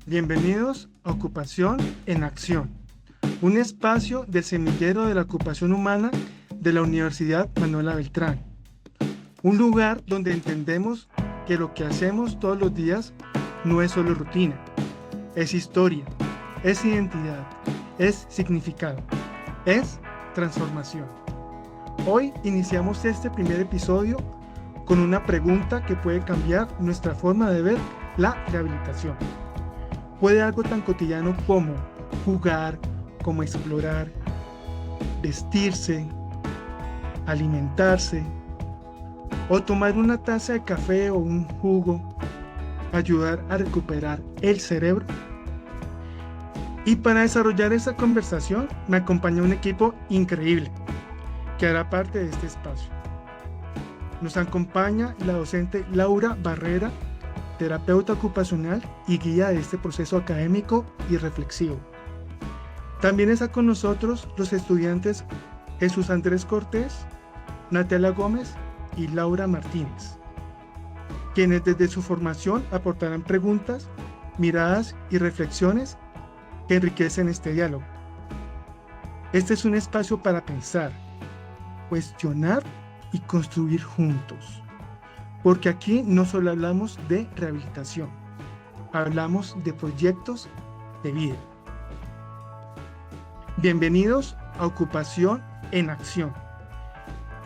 Bienvenidos a Ocupación en Acción, un espacio del semillero de la ocupación humana de la Universidad Manuela Beltrán. Un lugar donde entendemos que lo que hacemos todos los días no es solo rutina, es historia, es identidad, es significado, es transformación. Hoy iniciamos este primer episodio con una pregunta que puede cambiar nuestra forma de ver la rehabilitación. ¿Puede algo tan cotidiano como jugar, como explorar, vestirse, alimentarse o tomar una taza de café o un jugo ayudar a recuperar el cerebro? Y para desarrollar esta conversación me acompaña un equipo increíble que hará parte de este espacio. Nos acompaña la docente Laura Barrera, terapeuta ocupacional y guía de este proceso académico y reflexivo. También está con nosotros los estudiantes Jesús Andrés Cortés, Natalia Gómez y Laura Martínez, quienes desde su formación aportarán preguntas, miradas y reflexiones que enriquecen este diálogo. Este es un espacio para pensar, cuestionar y construir juntos, porque aquí no solo hablamos de rehabilitación, hablamos de proyectos de vida. Bienvenidos a Ocupación en Acción.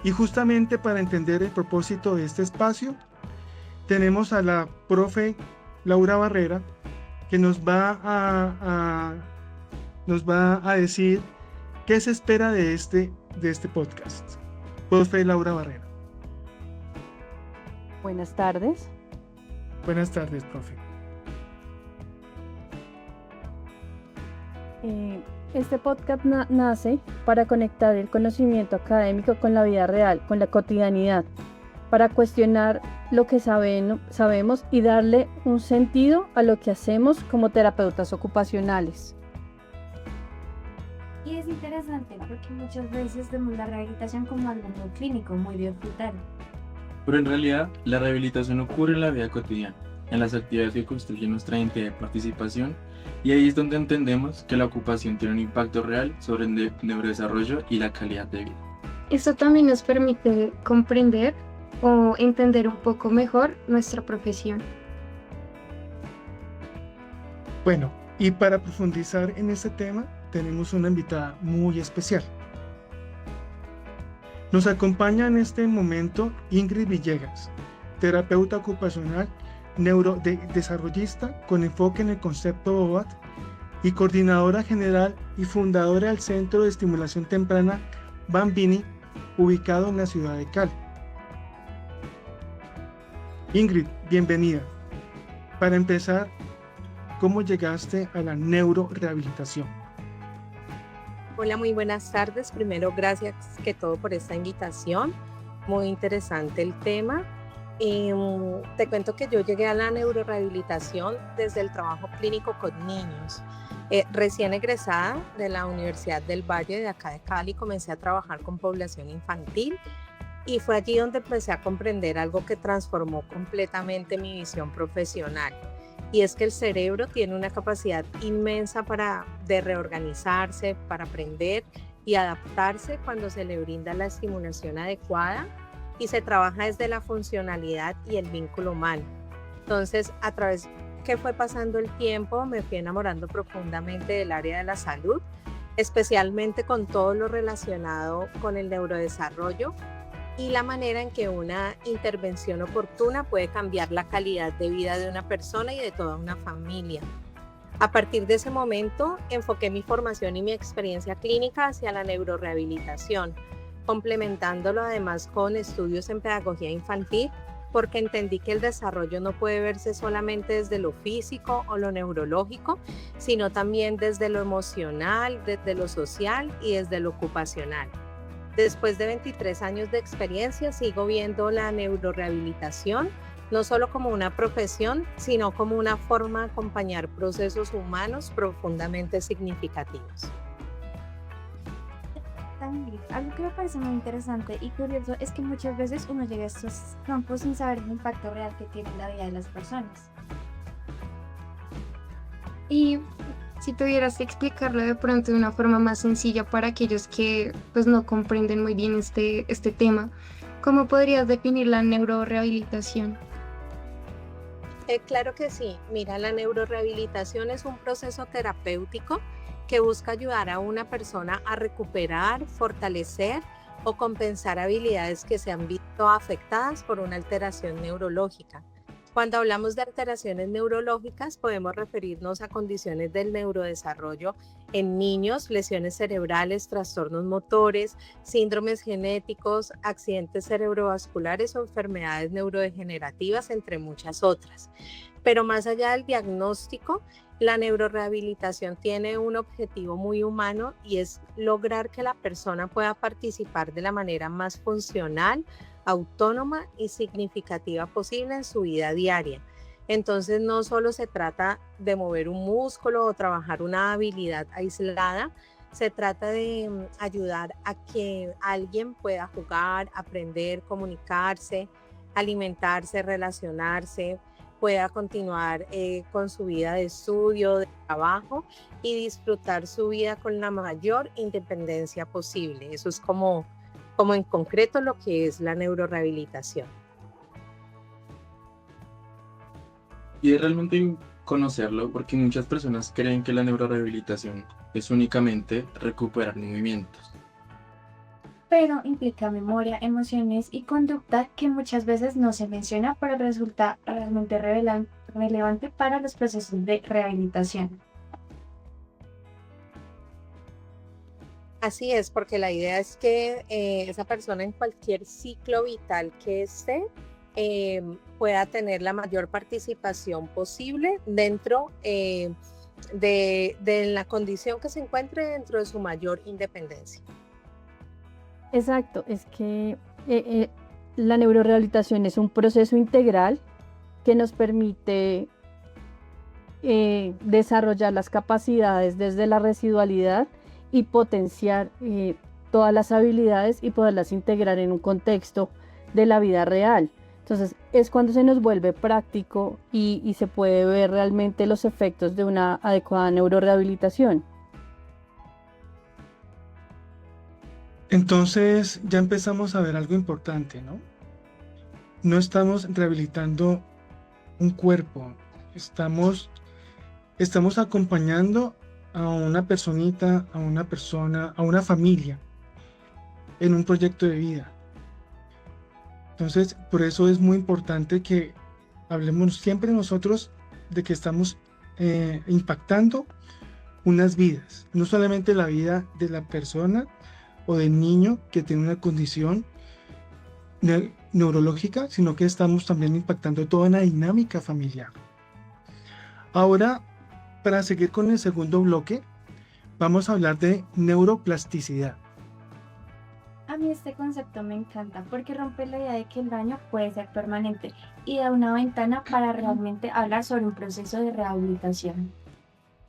Y justamente para entender el propósito de este espacio, tenemos a la profe Laura Barrera, que nos va a decir qué se espera de este podcast. Profe Laura Barrera. Buenas tardes. Buenas tardes, profe. Este podcast nace para conectar el conocimiento académico con la vida real, con la cotidianidad, para cuestionar lo que sabemos y darle un sentido a lo que hacemos como terapeutas ocupacionales. Y es interesante porque muchas veces vemos la rehabilitación como algo muy clínico, muy de hospital. Pero en realidad, la rehabilitación ocurre en la vida cotidiana, en las actividades que construyen nuestra identidad de participación, y ahí es donde entendemos que la ocupación tiene un impacto real sobre el neurodesarrollo y la calidad de vida. Esto también nos permite comprender o entender un poco mejor nuestra profesión. Bueno, y para profundizar en este tema, tenemos una invitada muy especial. Nos acompaña en este momento Ingrid Villegas, terapeuta ocupacional, neurodesarrollista con enfoque en el concepto OAT y coordinadora general y fundadora del Centro de Estimulación Temprana Bambini, ubicado en la ciudad de Cali. Ingrid, bienvenida. Para empezar, ¿cómo llegaste a la neurorehabilitación? Hola, muy buenas tardes. Primero, gracias que todo por esta invitación. Muy interesante el tema. Te cuento que yo llegué a la neurorehabilitación desde el trabajo clínico con niños. Recién egresada de la Universidad del Valle de acá de Cali, comencé a trabajar con población infantil y fue allí donde empecé a comprender algo que transformó completamente mi visión profesional. Y es que el cerebro tiene una capacidad inmensa de reorganizarse, para aprender y adaptarse cuando se le brinda la estimulación adecuada y se trabaja desde la funcionalidad y el vínculo humano. Entonces, a través que fue pasando el tiempo, me fui enamorando profundamente del área de la salud, especialmente con todo lo relacionado con el neurodesarrollo y la manera en que una intervención oportuna puede cambiar la calidad de vida de una persona y de toda una familia. A partir de ese momento, enfoqué mi formación y mi experiencia clínica hacia la neurorehabilitación, complementándolo además con estudios en pedagogía infantil, porque entendí que el desarrollo no puede verse solamente desde lo físico o lo neurológico, sino también desde lo emocional, desde lo social y desde lo ocupacional. Después de 23 años de experiencia, sigo viendo la neurorehabilitación no solo como una profesión, sino como una forma de acompañar procesos humanos profundamente significativos. Algo que me parece muy interesante y curioso es que muchas veces uno llega a estos campos sin saber el impacto real que tiene en la vida de las personas. Y si tuvieras que explicarlo de pronto de una forma más sencilla para aquellos que pues no comprenden muy bien este tema, ¿cómo podrías definir la neurorehabilitación? Claro que sí. Mira, la neurorehabilitación es un proceso terapéutico que busca ayudar a una persona a recuperar, fortalecer o compensar habilidades que se han visto afectadas por una alteración neurológica. Cuando hablamos de alteraciones neurológicas, podemos referirnos a condiciones del neurodesarrollo en niños, lesiones cerebrales, trastornos motores, síndromes genéticos, accidentes cerebrovasculares o enfermedades neurodegenerativas, entre muchas otras. Pero más allá del diagnóstico, la neurorehabilitación tiene un objetivo muy humano y es lograr que la persona pueda participar de la manera más funcional, autónoma y significativa posible en su vida diaria. Entonces no solo se trata de mover un músculo o trabajar una habilidad aislada, se trata de ayudar a que alguien pueda jugar, aprender, comunicarse, alimentarse, relacionarse, pueda continuar con su vida de estudio, de trabajo y disfrutar su vida con la mayor independencia posible. Eso es como en concreto lo que es la neurorehabilitación. Y es realmente conocerlo porque muchas personas creen que la neurorehabilitación es únicamente recuperar movimientos. Pero implica memoria, emociones y conducta que muchas veces no se menciona, pero resulta realmente relevante para los procesos de rehabilitación. Así es, porque la idea es que esa persona en cualquier ciclo vital que esté pueda tener la mayor participación posible dentro de la condición que se encuentre dentro de su mayor independencia. Exacto, es que la neurorehabilitación es un proceso integral que nos permite desarrollar las capacidades desde la residualidad y potenciar todas las habilidades y poderlas integrar en un contexto de la vida real. Entonces es cuando se nos vuelve práctico y se puede ver realmente los efectos de una adecuada neurorehabilitación. Entonces ya empezamos a ver algo importante, ¿no? No estamos rehabilitando un cuerpo, estamos acompañando a una personita, a una persona, a una familia en un proyecto de vida. Entonces, por eso es muy importante que hablemos siempre nosotros de que estamos impactando unas vidas, no solamente la vida de la persona o del niño que tiene una condición neurológica, sino que estamos también impactando toda una dinámica familiar. Ahora, para seguir con el segundo bloque, vamos a hablar de neuroplasticidad. A mí este concepto me encanta porque rompe la idea de que el daño puede ser permanente y da una ventana para realmente hablar sobre un proceso de rehabilitación.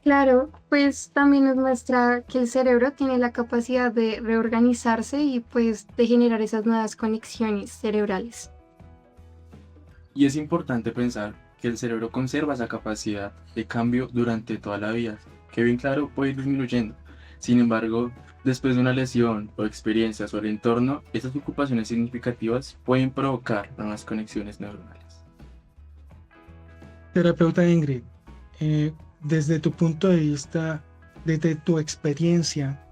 Claro, pues también nos muestra que el cerebro tiene la capacidad de reorganizarse y pues de generar esas nuevas conexiones cerebrales. Y es importante pensar que el cerebro conserva esa capacidad de cambio durante toda la vida, que bien claro puede ir disminuyendo. Sin embargo, después de una lesión o experiencias o el entorno, estas ocupaciones significativas pueden provocar nuevas conexiones neuronales. Terapeuta Ingrid, desde tu punto de vista, desde tu experiencia,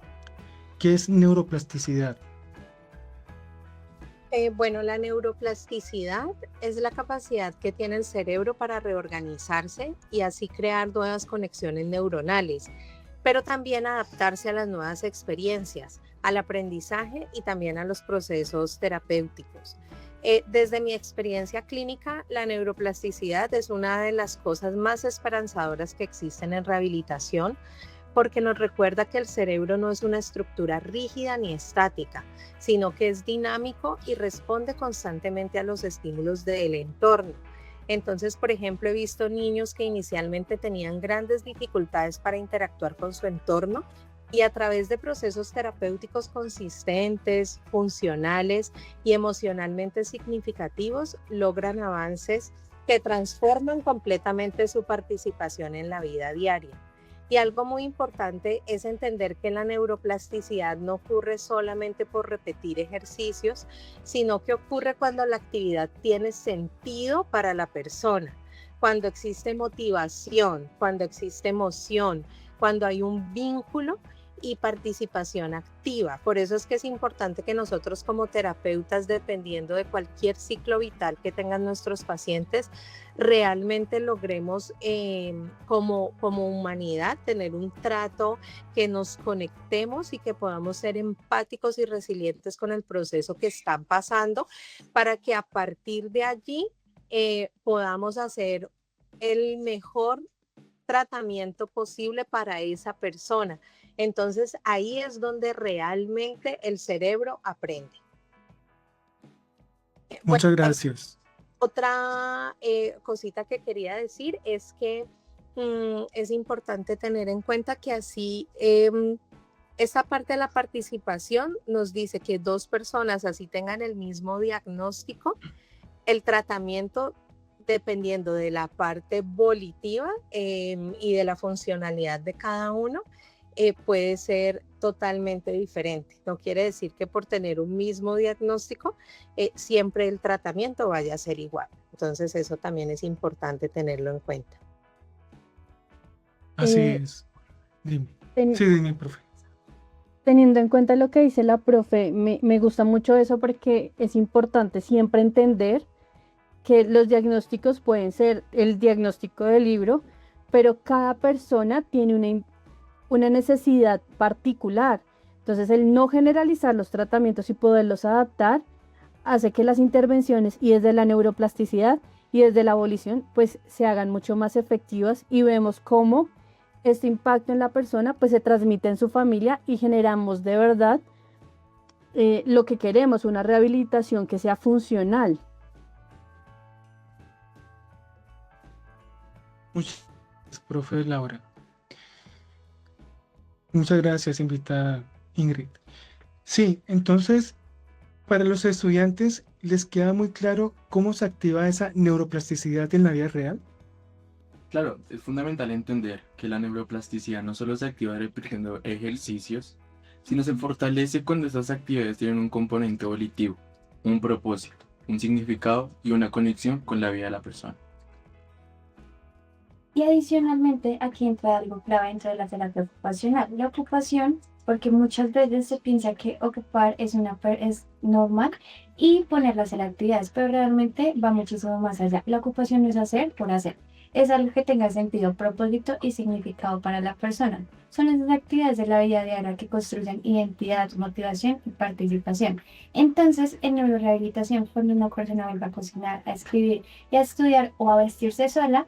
¿qué es neuroplasticidad? Bueno, la neuroplasticidad es la capacidad que tiene el cerebro para reorganizarse y así crear nuevas conexiones neuronales, pero también adaptarse a las nuevas experiencias, al aprendizaje y también a los procesos terapéuticos. Desde mi experiencia clínica, la neuroplasticidad es una de las cosas más esperanzadoras que existen en rehabilitación, porque nos recuerda que el cerebro no es una estructura rígida ni estática, sino que es dinámico y responde constantemente a los estímulos del entorno. Entonces, por ejemplo, he visto niños que inicialmente tenían grandes dificultades para interactuar con su entorno y a través de procesos terapéuticos consistentes, funcionales y emocionalmente significativos, logran avances que transforman completamente su participación en la vida diaria. Y algo muy importante es entender que la neuroplasticidad no ocurre solamente por repetir ejercicios, sino que ocurre cuando la actividad tiene sentido para la persona, cuando existe motivación, cuando existe emoción, cuando hay un vínculo y participación activa. Por eso es que es importante que nosotros como terapeutas, dependiendo de cualquier ciclo vital que tengan nuestros pacientes, realmente logremos como humanidad tener un trato, que nos conectemos y que podamos ser empáticos y resilientes con el proceso que están pasando, para que a partir de allí podamos hacer el mejor tratamiento posible para esa persona. Entonces ahí es donde realmente el cerebro aprende. Muchas gracias. Otra cosita que quería decir es que es importante tener en cuenta que así esta parte de la participación nos dice que dos personas así tengan el mismo diagnóstico, el tratamiento, dependiendo de la parte volitiva y de la funcionalidad de cada uno, puede ser totalmente diferente. No quiere decir que por tener un mismo diagnóstico siempre el tratamiento vaya a ser igual. Entonces eso también es importante tenerlo en cuenta. Así Eh, es. Dime. ten- Sí, dime, profe. Teniendo en cuenta lo que dice la profe, me gusta mucho eso porque es importante siempre entender que los diagnósticos pueden ser el diagnóstico del libro, pero cada persona tiene una necesidad particular. Entonces, el no generalizar los tratamientos y poderlos adaptar hace que las intervenciones y desde la neuroplasticidad y desde la abolición pues se hagan mucho más efectivas, y vemos cómo este impacto en la persona pues se transmite en su familia y generamos de verdad lo que queremos, una rehabilitación que sea funcional. Muchas gracias, profe Laura. Muchas gracias, invitada Ingrid. Sí, entonces, para los estudiantes, ¿les queda muy claro cómo se activa esa neuroplasticidad en la vida real? Claro, es fundamental entender que la neuroplasticidad no solo se activa repitiendo ejercicios, sino se fortalece cuando estas actividades tienen un componente volitivo, un propósito, un significado y una conexión con la vida de la persona. Y adicionalmente, aquí entra algo clave dentro de la terapia ocupacional. La ocupación, porque muchas veces se piensa que ocupar es normal y ponerlo a hacer actividades, pero realmente va muchísimo más allá. La ocupación no es hacer por hacer, es algo que tenga sentido, propósito y significado para la persona. Son esas actividades de la vida diaria que construyen identidad, motivación y participación. Entonces, en neurorehabilitación, cuando una persona vuelve a cocinar, a escribir y a estudiar o a vestirse sola,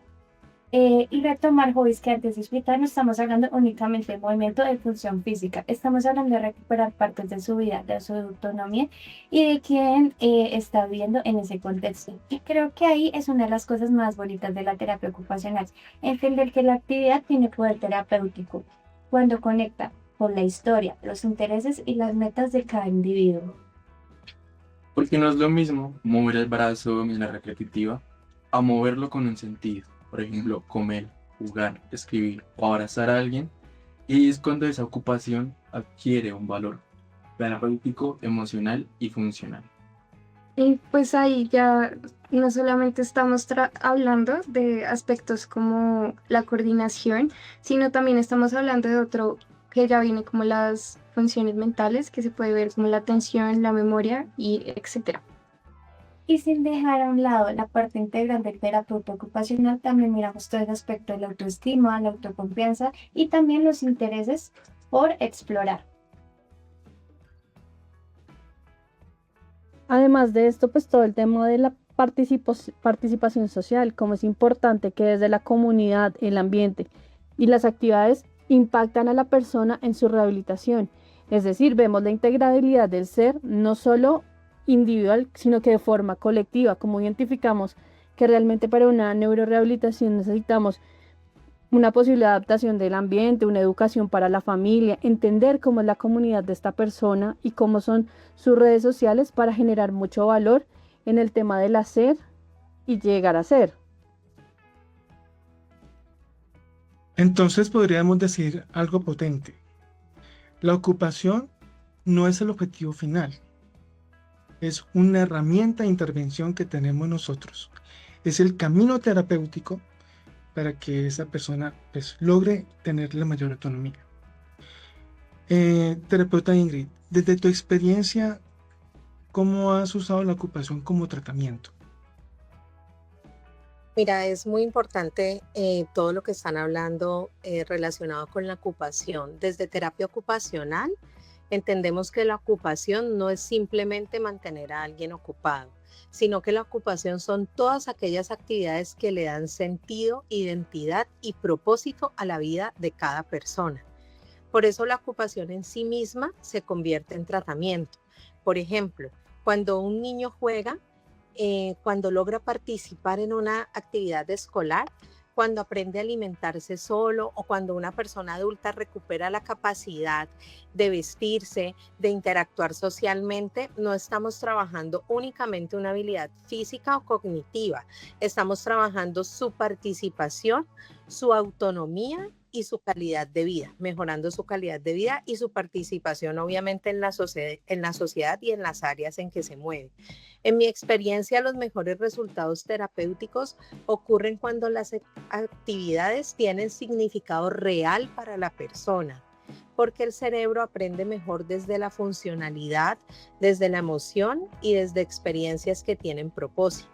y retomar hobbies que antes de explicar, no estamos hablando únicamente de movimiento de función física, estamos hablando de recuperar partes de su vida, de su autonomía y de quién está viviendo en ese contexto. Y creo que ahí es una de las cosas más bonitas de la terapia ocupacional, entender que la actividad tiene poder terapéutico cuando conecta con la historia, los intereses y las metas de cada individuo. Porque no es lo mismo mover el brazo en la repetitiva a moverlo con un sentido. Por ejemplo, comer, jugar, escribir o abrazar a alguien. Y es cuando esa ocupación adquiere un valor terapéutico, emocional y funcional. Y pues ahí ya no solamente estamos hablando de aspectos como la coordinación, sino también estamos hablando de otro que ya viene como las funciones mentales, que se puede ver como la atención, la memoria y etcétera. Y sin dejar a un lado la parte integral del terapeuta ocupacional, también miramos todo el aspecto de la autoestima, la autoconfianza y también los intereses por explorar. Además de esto, pues todo el tema de la participación social, como es importante que desde la comunidad, el ambiente y las actividades impactan a la persona en su rehabilitación. Es decir, vemos la integralidad del ser, no solo individual, sino que de forma colectiva, como identificamos que realmente para una neurorehabilitación necesitamos una posible adaptación del ambiente, una educación para la familia, entender cómo es la comunidad de esta persona y cómo son sus redes sociales para generar mucho valor en el tema del hacer y llegar a ser. Entonces podríamos decir algo potente. La ocupación no es el objetivo final, es una herramienta de intervención que tenemos nosotros. Es el camino terapéutico para que esa persona pues, logre tener la mayor autonomía. Terapeuta Ingrid, desde tu experiencia, ¿cómo has usado la ocupación como tratamiento? Mira, es muy importante todo lo que están hablando relacionado con la ocupación. Desde terapia ocupacional, entendemos que la ocupación no es simplemente mantener a alguien ocupado, sino que la ocupación son todas aquellas actividades que le dan sentido, identidad y propósito a la vida de cada persona. Por eso la ocupación en sí misma se convierte en tratamiento. Por ejemplo, cuando un niño juega, cuando logra participar en una actividad escolar, cuando aprende a alimentarse solo o cuando una persona adulta recupera la capacidad de vestirse, de interactuar socialmente, no estamos trabajando únicamente una habilidad física o cognitiva, estamos trabajando su participación, su autonomía y su calidad de vida, mejorando su calidad de vida y su participación obviamente en la sociedad y en las áreas en que se mueve. En mi experiencia, los mejores resultados terapéuticos ocurren cuando las actividades tienen significado real para la persona, porque el cerebro aprende mejor desde la funcionalidad, desde la emoción y desde experiencias que tienen propósito.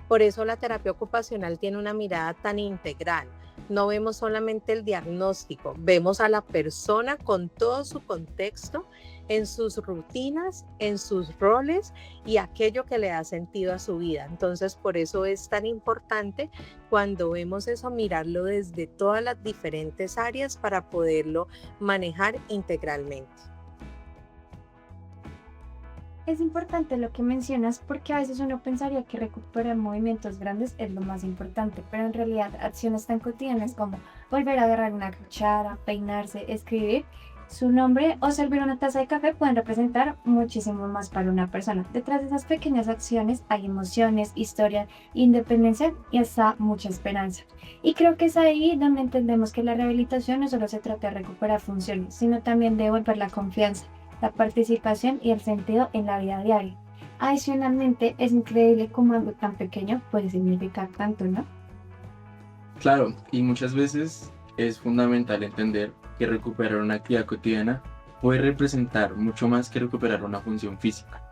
Por eso la terapia ocupacional tiene una mirada tan integral. No vemos solamente el diagnóstico, vemos a la persona con todo su contexto, en sus rutinas, en sus roles y aquello que le da sentido a su vida. Entonces, por eso es tan importante cuando vemos eso, mirarlo desde todas las diferentes áreas para poderlo manejar integralmente. Es importante lo que mencionas porque a veces uno pensaría que recuperar movimientos grandes es lo más importante, pero en realidad acciones tan cotidianas como volver a agarrar una cuchara, peinarse, escribir su nombre o servir una taza de café pueden representar muchísimo más para una persona. Detrás de esas pequeñas acciones hay emociones, historia, independencia y hasta mucha esperanza. Y creo que es ahí donde entendemos que la rehabilitación no solo se trata de recuperar funciones, sino también de devolver la confianza, la participación y el sentido en la vida diaria. Adicionalmente, es increíble cómo algo tan pequeño puede significar tanto, ¿no? Claro, y muchas veces es fundamental entender que recuperar una actividad cotidiana puede representar mucho más que recuperar una función física.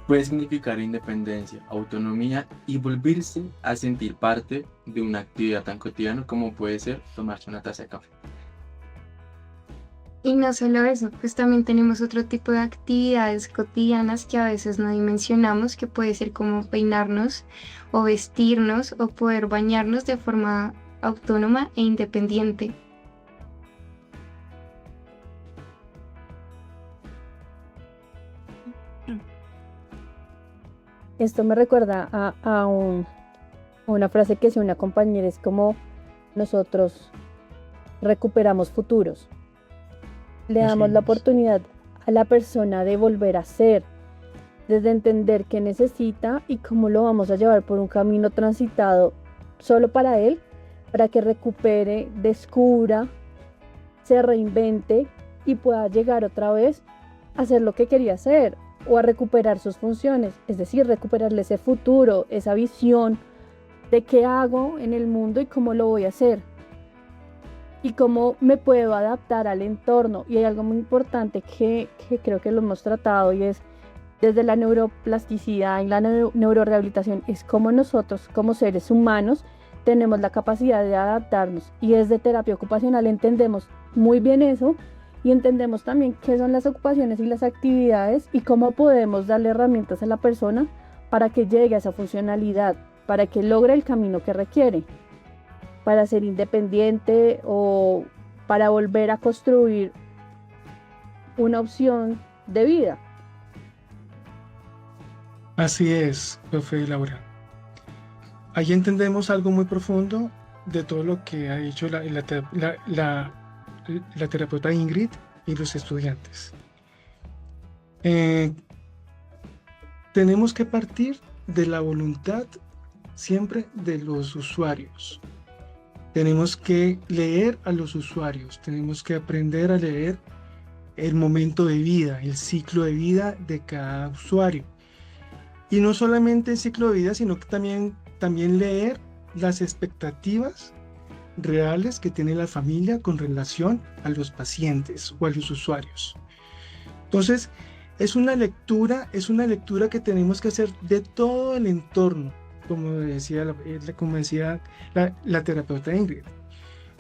Puede significar independencia, autonomía y volverse a sentir parte de una actividad tan cotidiana como puede ser tomarse una taza de café. Y no solo eso, pues también tenemos otro tipo de actividades cotidianas que a veces no dimensionamos, que puede ser como peinarnos o vestirnos o poder bañarnos de forma autónoma e independiente. Esto me recuerda a una frase que decía una compañera, es como nosotros recuperamos futuros. Le Así damos la es. oportunidad a la persona de volver a ser, desde entender qué necesita y cómo lo vamos a llevar por un camino transitado solo para él, para que recupere, descubra, se reinvente y pueda llegar otra vez a hacer lo que quería hacer o a recuperar sus funciones, es decir, recuperarle ese futuro, esa visión de qué hago en el mundo y cómo lo voy a hacer y cómo me puedo adaptar al entorno. Y hay algo muy importante que creo que lo hemos tratado y es desde la neuroplasticidad y la neurorehabilitación, es cómo nosotros como seres humanos tenemos la capacidad de adaptarnos, y desde terapia ocupacional entendemos muy bien eso y entendemos también qué son las ocupaciones y las actividades y cómo podemos darle herramientas a la persona para que llegue a esa funcionalidad, para que logre el camino que requiere, para ser independiente o para volver a construir una opción de vida. Así es, profe Laura. Ahí entendemos algo muy profundo de todo lo que ha dicho la terapeuta Ingrid y los estudiantes. Tenemos que partir de la voluntad siempre de los usuarios. Tenemos que leer a los usuarios, tenemos que aprender a leer el momento de vida, el ciclo de vida de cada usuario. Y no solamente el ciclo de vida, sino que también leer las expectativas reales que tiene la familia con relación a los pacientes o a los usuarios. Entonces, es una lectura que tenemos que hacer de todo el entorno, como decía la terapeuta Ingrid.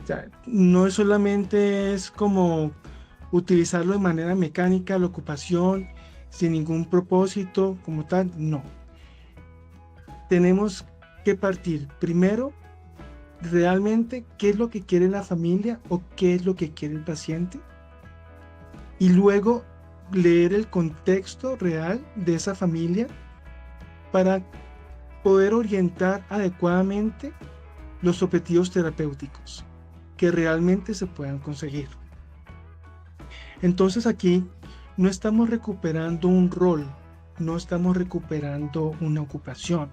O sea, no solamente es como utilizarlo de manera mecánica, la ocupación, sin ningún propósito como tal, no. Tenemos que partir primero realmente qué es lo que quiere la familia o qué es lo que quiere el paciente, y luego leer el contexto real de esa familia para poder orientar adecuadamente los objetivos terapéuticos que realmente se puedan conseguir. Entonces aquí no estamos recuperando un rol, no estamos recuperando una ocupación,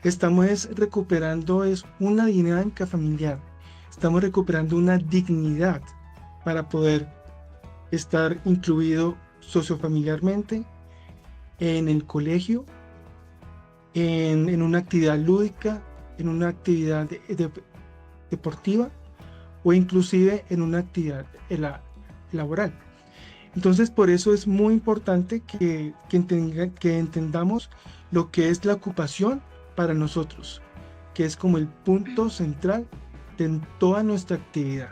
estamos recuperando una dinámica familiar, estamos recuperando una dignidad para poder estar incluido sociofamiliarmente en el colegio, en una actividad lúdica, en una actividad deportiva o inclusive en una actividad laboral. Entonces, por eso es muy importante que entendamos lo que es la ocupación para nosotros, que es como el punto central de toda nuestra actividad.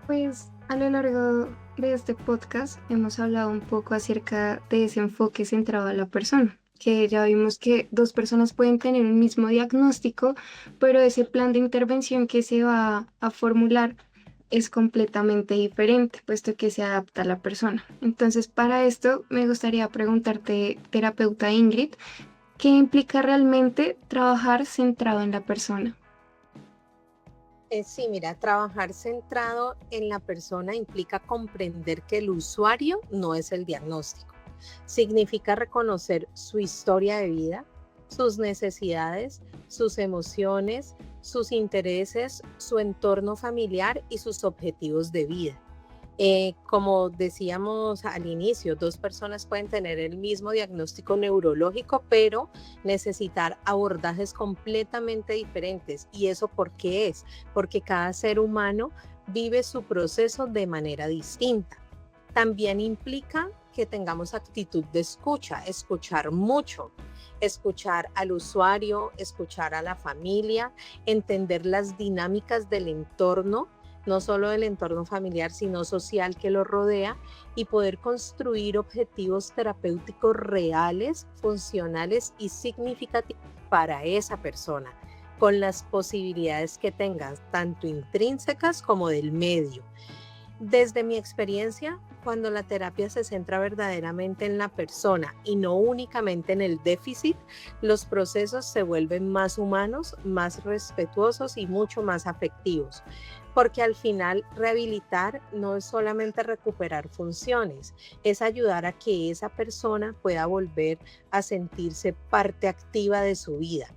Pues a lo largo de este podcast hemos hablado un poco acerca de ese enfoque centrado a la persona, que ya vimos que dos personas pueden tener un mismo diagnóstico, pero ese plan de intervención que se va a formular es completamente diferente, puesto que se adapta a la persona. Entonces, para esto me gustaría preguntarte, terapeuta Ingrid, ¿qué implica realmente trabajar centrado en la persona? Sí, mira, trabajar centrado en la persona implica comprender que el usuario no es el diagnóstico. Significa reconocer su historia de vida, sus necesidades, sus emociones, sus intereses, su entorno familiar y sus objetivos de vida. Como decíamos al inicio, dos personas pueden tener el mismo diagnóstico neurológico, pero necesitar abordajes completamente diferentes. ¿Y eso por qué es? Porque cada ser humano vive su proceso de manera distinta. También implica que tengamos actitud de escucha, escuchar mucho, escuchar al usuario, escuchar a la familia, entender las dinámicas del entorno, no solo del entorno familiar, sino social que lo rodea, y poder construir objetivos terapéuticos reales, funcionales y significativos para esa persona, con las posibilidades que tengas, tanto intrínsecas como del medio. Desde mi experiencia, cuando la terapia se centra verdaderamente en la persona y no únicamente en el déficit, los procesos se vuelven más humanos, más respetuosos y mucho más afectivos. Porque al final rehabilitar no es solamente recuperar funciones, es ayudar a que esa persona pueda volver a sentirse parte activa de su vida,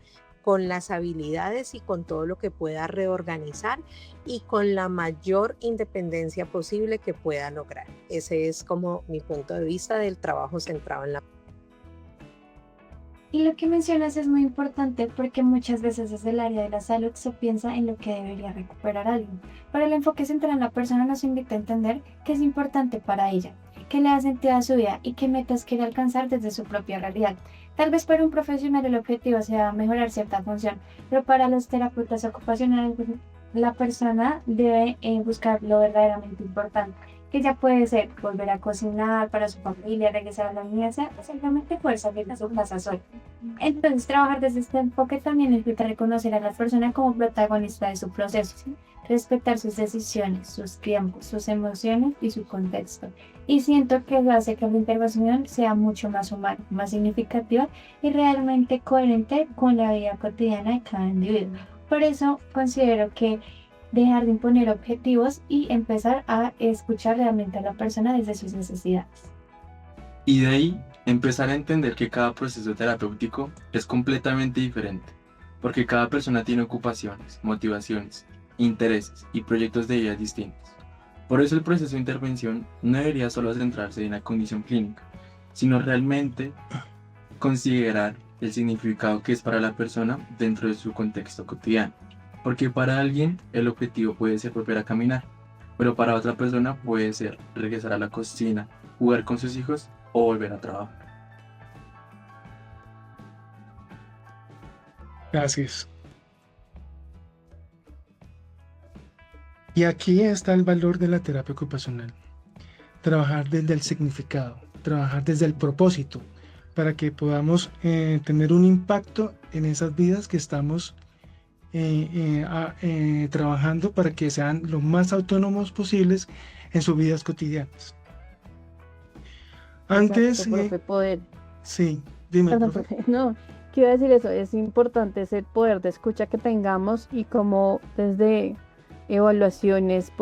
con las habilidades y con todo lo que pueda reorganizar y con la mayor independencia posible que pueda lograr. Ese es como mi punto de vista del trabajo centrado en la persona. Y lo que mencionas es muy importante porque muchas veces desde el área de la salud se piensa en lo que debería recuperar alguien, pero el enfoque central en la persona nos invita a entender qué es importante para ella, qué le da sentido a su vida y qué metas quiere alcanzar desde su propia realidad. Tal vez para un profesional el objetivo sea mejorar cierta función, pero para los terapeutas ocupacionales la persona debe buscar lo verdaderamente importante, que ya puede ser volver a cocinar para su familia, regresar a la universidad o simplemente poder salir de su casa sola. Entonces, trabajar desde este enfoque también implica reconocer a la persona como protagonista de su proceso, ¿sí? Respetar sus decisiones, sus tiempos, sus emociones y su contexto. Y siento que eso hace que la intervención sea mucho más humana, más significativa y realmente coherente con la vida cotidiana de cada individuo. Por eso considero que dejar de imponer objetivos y empezar a escuchar realmente a la persona desde sus necesidades. Y de ahí empezar a entender que cada proceso terapéutico es completamente diferente, porque cada persona tiene ocupaciones, motivaciones, intereses y proyectos de vida distintos. Por eso el proceso de intervención no debería solo centrarse en la condición clínica, sino realmente considerar el significado que es para la persona dentro de su contexto cotidiano. Porque para alguien el objetivo puede ser volver a caminar, pero para otra persona puede ser regresar a la cocina, jugar con sus hijos o volver a trabajar. Gracias. Y aquí está el valor de la terapia ocupacional. Trabajar desde el significado, trabajar desde el propósito, para que podamos tener un impacto en esas vidas que estamos trabajando para que sean lo más autónomos posibles en sus vidas cotidianas. Antes, Exacto, profe, poder. sí, dime, Perdón, profe. profe. No, quiero decir eso, es importante ese poder de escucha que tengamos y como desde evaluaciones,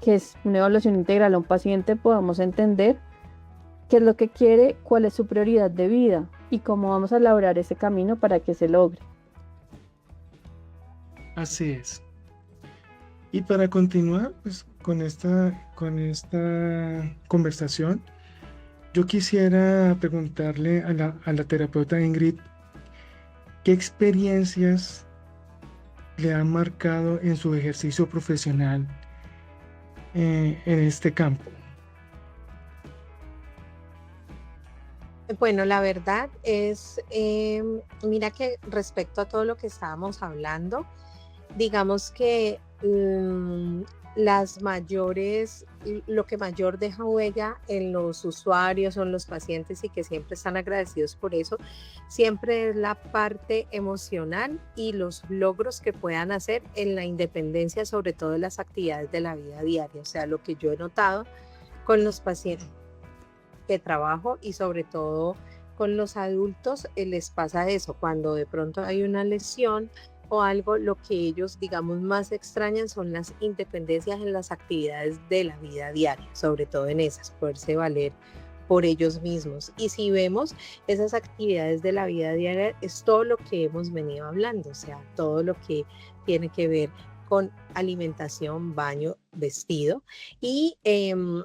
que es una evaluación integral a un paciente, podamos entender qué es lo que quiere, cuál es su prioridad de vida y cómo vamos a elaborar ese camino para que se logre. Así es. Y para continuar pues, con esta conversación, yo quisiera preguntarle a la terapeuta Ingrid, ¿qué experiencias le han marcado en su ejercicio profesional en este campo? Bueno, la verdad es, mira que respecto a todo lo que estábamos hablando, digamos que lo que mayor deja huella en los usuarios o en los pacientes y que siempre están agradecidos por eso, siempre es la parte emocional y los logros que puedan hacer en la independencia, sobre todo en las actividades de la vida diaria. O sea, lo que yo he notado con los pacientes que trabajo y sobre todo con los adultos, les pasa eso, cuando de pronto hay una lesión o algo, lo que ellos, digamos, más extrañan son las independencias en las actividades de la vida diaria, sobre todo en esas, poderse valer por ellos mismos. Y si vemos esas actividades de la vida diaria, es todo lo que hemos venido hablando, o sea, todo lo que tiene que ver con alimentación, baño, vestido y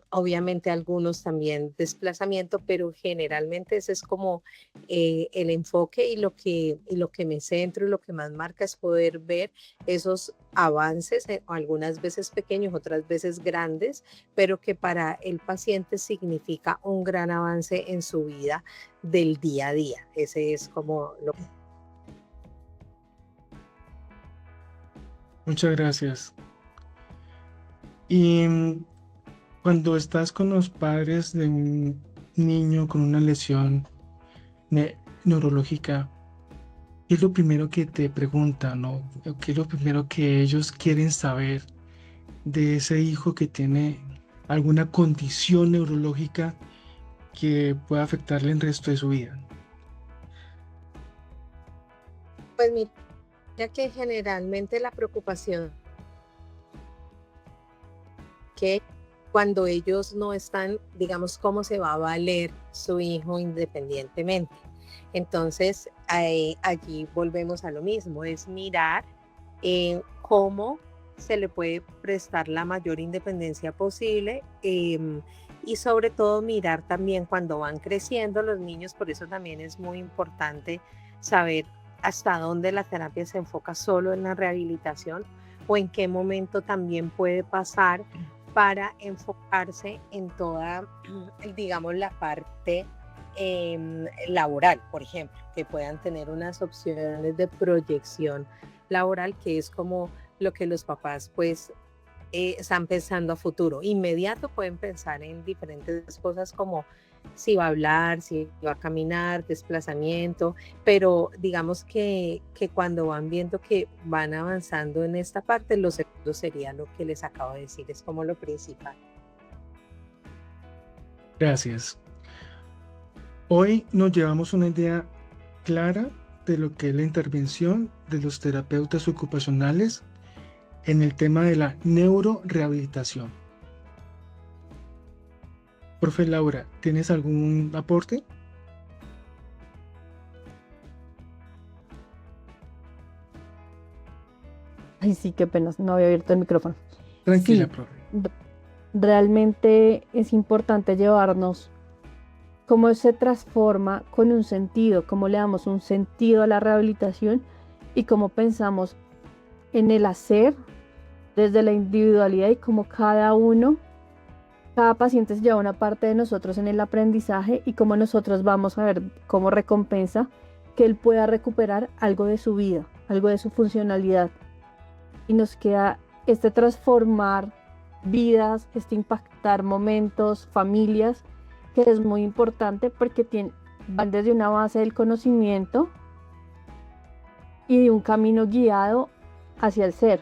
obviamente algunos también desplazamiento, pero generalmente ese es como el enfoque y lo que me centro y lo que más marca es poder ver esos avances, algunas veces pequeños, otras veces grandes, pero que para el paciente significa un gran avance en su vida del día a día. Ese es como lo que... Muchas gracias. Y cuando estás con los padres de un niño con una lesión neurológica, ¿qué es lo primero que te preguntan, no? ¿Qué es lo primero que ellos quieren saber de ese hijo que tiene alguna condición neurológica que pueda afectarle el resto de su vida? Pues mira que generalmente la preocupación que cuando ellos no están, digamos, cómo se va a valer su hijo independientemente. Entonces, allí volvemos a lo mismo, es mirar cómo se le puede prestar la mayor independencia posible y sobre todo mirar también cuando van creciendo los niños, por eso también es muy importante saber hasta dónde la terapia se enfoca solo en la rehabilitación o en qué momento también puede pasar para enfocarse en toda, digamos, la parte laboral, por ejemplo, que puedan tener unas opciones de proyección laboral, que es como lo que los papás pues están pensando a futuro. Inmediato pueden pensar en diferentes cosas como si va a hablar, si va a caminar, desplazamiento, pero digamos que cuando van viendo que van avanzando en esta parte, lo segundo sería lo que les acabo de decir, es como lo principal. Gracias. Hoy nos llevamos una idea clara de lo que es la intervención de los terapeutas ocupacionales en el tema de la neurorehabilitación. Profe Laura, ¿tienes algún aporte? Ay, sí, qué pena, no había abierto el micrófono. Tranquila, Sí, profe. realmente es importante llevarnos cómo se transforma con un sentido, cómo le damos un sentido a la rehabilitación y cómo pensamos en el hacer desde la individualidad y cómo cada paciente se lleva una parte de nosotros en el aprendizaje y cómo nosotros vamos a ver como recompensa que él pueda recuperar algo de su vida, algo de su funcionalidad. Y nos queda este transformar vidas, este impactar momentos, familias, que es muy importante porque van desde una base del conocimiento y de un camino guiado hacia el ser.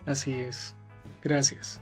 Así es. Gracias.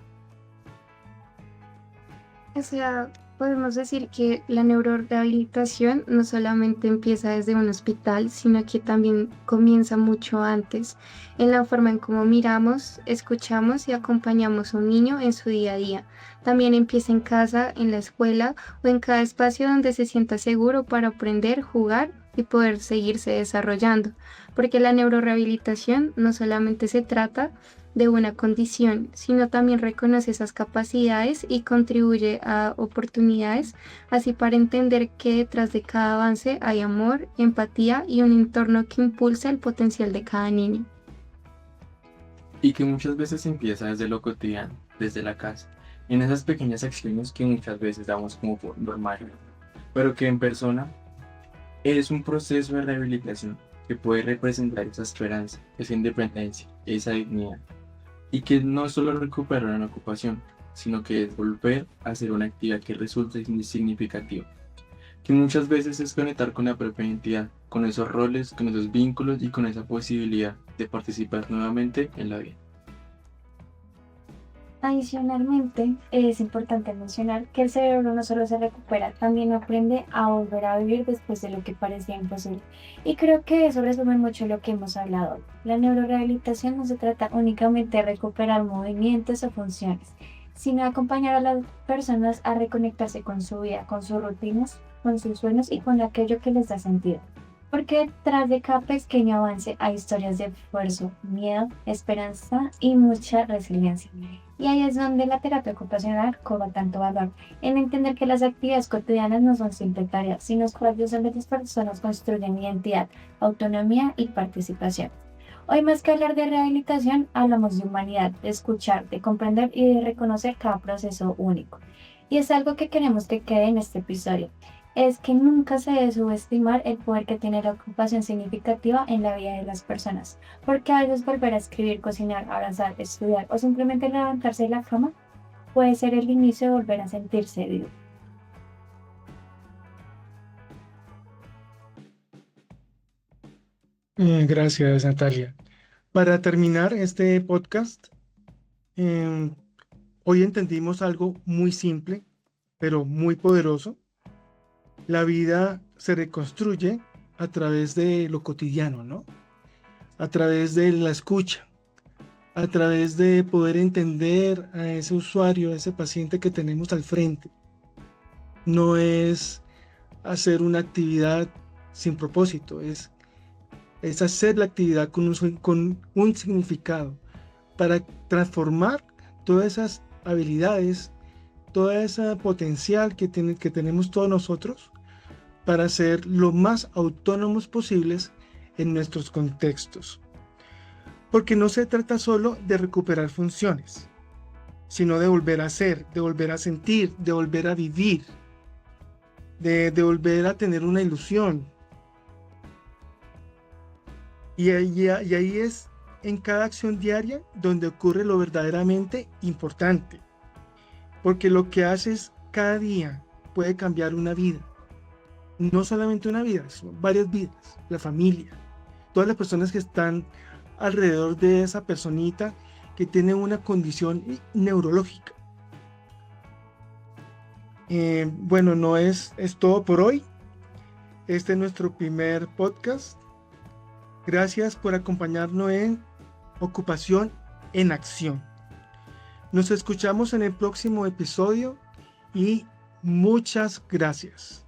O sea, podemos decir que la neurorehabilitación no solamente empieza desde un hospital, sino que también comienza mucho antes, en la forma en cómo miramos, escuchamos y acompañamos a un niño en su día a día. También empieza en casa, en la escuela o en cada espacio donde se sienta seguro para aprender, jugar y poder seguirse desarrollando. Porque la neurorehabilitación no solamente se trata de una condición, sino también reconoce esas capacidades y contribuye a oportunidades, así para entender que detrás de cada avance hay amor, empatía y un entorno que impulsa el potencial de cada niño. Y que muchas veces empieza desde lo cotidiano, desde la casa, en esas pequeñas acciones que muchas veces damos como por normal, pero que en persona es un proceso de rehabilitación que puede representar esa esperanza, esa independencia, esa dignidad. Y que no es solo recuperar una ocupación, sino que es volver a hacer una actividad que resulte significativa. Que muchas veces es conectar con la propia identidad, con esos roles, con esos vínculos y con esa posibilidad de participar nuevamente en la vida. Adicionalmente, es importante mencionar que el cerebro no solo se recupera, también aprende a volver a vivir después de lo que parecía imposible. Y creo que eso resume mucho lo que hemos hablado hoy. La neurorehabilitación no se trata únicamente de recuperar movimientos o funciones, sino de acompañar a las personas a reconectarse con su vida, con sus rutinas, con sus sueños y con aquello que les da sentido. Porque detrás de cada pequeño avance hay historias de esfuerzo, miedo, esperanza y mucha resiliencia. Y ahí es donde la terapia ocupacional cobra tanto valor, en entender que las actividades cotidianas no son simples tareas, sino espacios donde las personas construyen identidad, autonomía y participación. Hoy más que hablar de rehabilitación, hablamos de humanidad, de escuchar, de comprender y de reconocer cada proceso único. Y es algo que queremos que quede en este episodio. Es que nunca se debe subestimar el poder que tiene la ocupación significativa en la vida de las personas, porque a veces volver a escribir, cocinar, abrazar, estudiar o simplemente levantarse de la cama puede ser el inicio de volver a sentirse vivo. Gracias, Natalia. Para terminar este podcast, em, hoy entendimos algo muy simple, pero muy poderoso. La vida se reconstruye a través de lo cotidiano, ¿no? A través de la escucha, a través de poder entender a ese usuario, a ese paciente que tenemos al frente. No es hacer una actividad sin propósito, es hacer la actividad con un significado para transformar todas esas habilidades, toda esa potencial que tenemos todos nosotros para ser lo más autónomos posibles en nuestros contextos. Porque no se trata solo de recuperar funciones, sino de volver a ser, de volver a sentir, de volver a vivir, de volver a tener una ilusión. Y ahí es en cada acción diaria donde ocurre lo verdaderamente importante. Porque lo que haces cada día puede cambiar una vida. No solamente una vida, son varias vidas, la familia, todas las personas que están alrededor de esa personita que tiene una condición neurológica. Bueno, no es todo por hoy. Este es nuestro primer podcast. Gracias por acompañarnos en Ocupación en Acción. Nos escuchamos en el próximo episodio y muchas gracias.